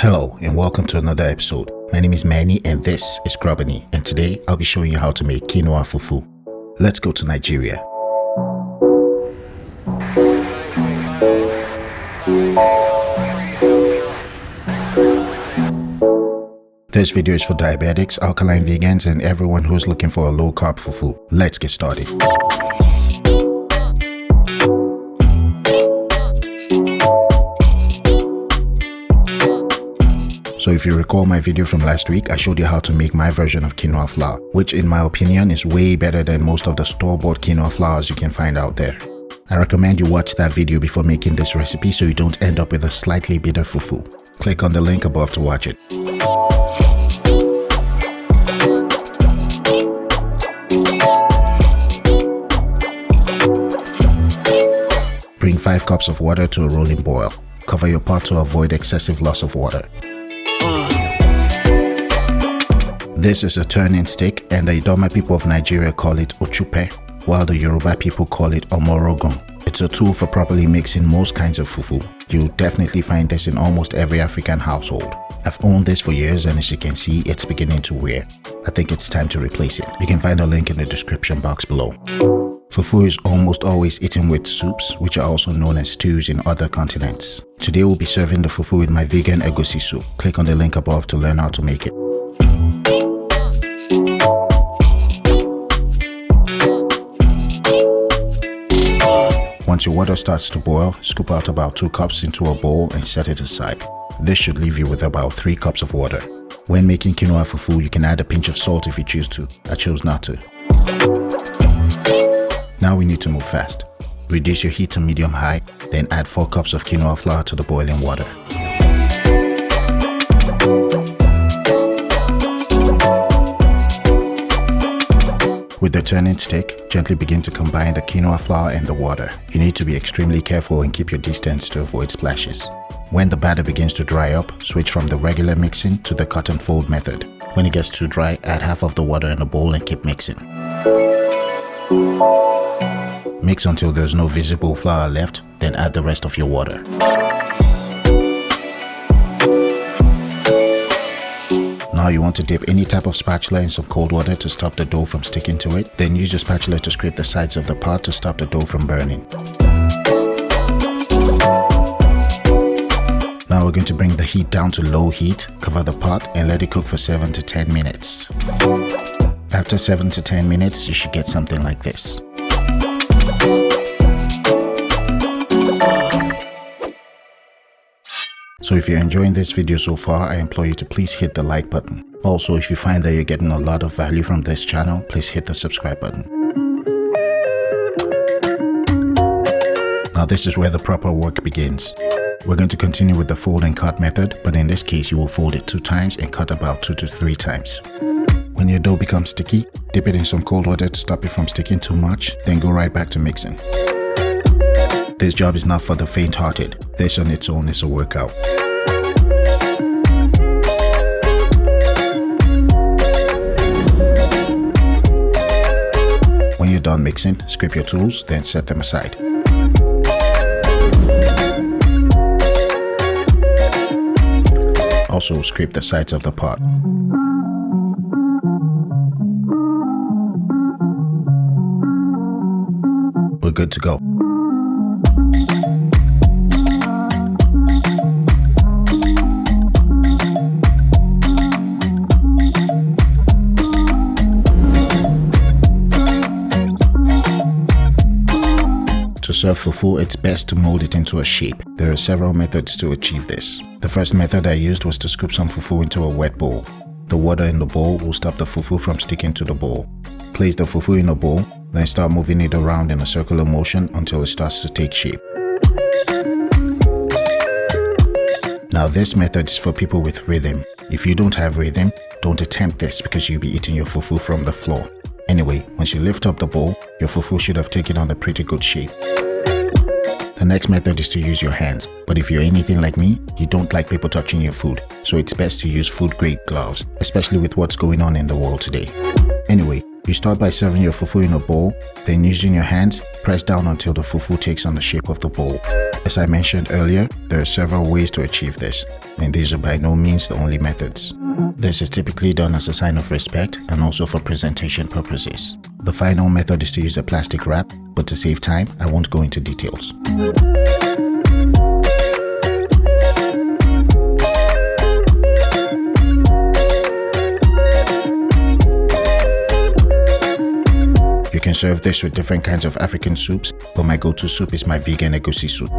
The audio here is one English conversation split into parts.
Hello and welcome to another episode. My name is Manny and this is Grubanny, and today I'll be showing you how to make quinoa fufu. Let's go to Nigeria. This video is for diabetics, alkaline vegans, and everyone who's looking for a low-carb fufu. Let's get started. So if you recall my video from last week, I showed you how to make my version of quinoa flour, which in my opinion is way better than most of the store-bought quinoa flours you can find out there. I recommend you watch that video before making this recipe so you don't end up with a slightly bitter fufu. Click on the link above to watch it. Bring 5 cups of water to a rolling boil. Cover your pot to avoid excessive loss of water. This is a turning stick, and the Idoma people of Nigeria call it ochupe, while the Yoruba people call it omorogun. It's a tool for properly mixing most kinds of fufu. You'll definitely find this in almost every African household. I've owned this for years, and as you can see, it's beginning to wear. I think it's time to replace it. You can find a link in the description box below. Fufu is almost always eaten with soups, which are also known as stews in other continents. Today we'll be serving the fufu with my vegan egusi soup. Click on the link above to learn how to make it. Once your water starts to boil, scoop out about 2 cups into a bowl and set it aside. This should leave you with about 3 cups of water. When making quinoa fufu, you can add a pinch of salt if you choose to. I chose not to. Now we need to move fast. Reduce your heat to medium-high, then add 4 cups of quinoa flour to the boiling water. With the turning stick, gently begin to combine the quinoa flour and the water. You need to be extremely careful and keep your distance to avoid splashes. When the batter begins to dry up, switch from the regular mixing to the cut and fold method. When it gets too dry, add half of the water in a bowl and keep mixing. Mix until there's no visible flour left, then add the rest of your water. Now you want to dip any type of spatula in some cold water to stop the dough from sticking to it. Then use your spatula to scrape the sides of the pot to stop the dough from burning. Now we're going to bring the heat down to low heat, cover the pot and let it cook for 7 to 10 minutes. After 7 to 10 minutes, you should get something like this. So if you're enjoying this video so far, I implore you to please hit the like button. Also, if you find that you're getting a lot of value from this channel, please hit the subscribe button. Now this is where the proper work begins. We're going to continue with the fold and cut method, but in this case you will fold it 2 times and cut about 2 to 3 times. When your dough becomes sticky, dip it in some cold water to stop it from sticking too much, then go right back to mixing. This job is not for the faint-hearted. This on its own is a workout. When you're done mixing, scrape your tools, then set them aside. Also, scrape the sides of the pot. We're good to go. To serve fufu, it's best to mold it into a shape. There are several methods to achieve this. The first method I used was to scoop some fufu into a wet bowl. The water in the bowl will stop the fufu from sticking to the bowl. Place the fufu in a bowl, then start moving it around in a circular motion until it starts to take shape. Now this method is for people with rhythm. If you don't have rhythm, don't attempt this because you'll be eating your fufu from the floor. Anyway, once you lift up the bowl, your fufu should have taken on a pretty good shape. The next method is to use your hands, but if you're anything like me, you don't like people touching your food, so it's best to use food-grade gloves, especially with what's going on in the world today. Anyway, You start by serving your fufu in a bowl, then using your hands, press down until the fufu takes on the shape of the bowl. As I mentioned earlier, there are several ways to achieve this, and these are by no means the only methods. This is typically done as a sign of respect and also for presentation purposes. The final method is to use a plastic wrap, but to save time, I won't go into details. You can serve this with different kinds of African soups, but my go-to soup is my vegan egusi soup.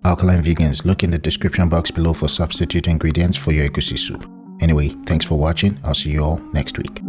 Alkaline vegans, look in the description box below for substitute ingredients for your egusi soup. Anyway, thanks for watching. I'll see you all next week.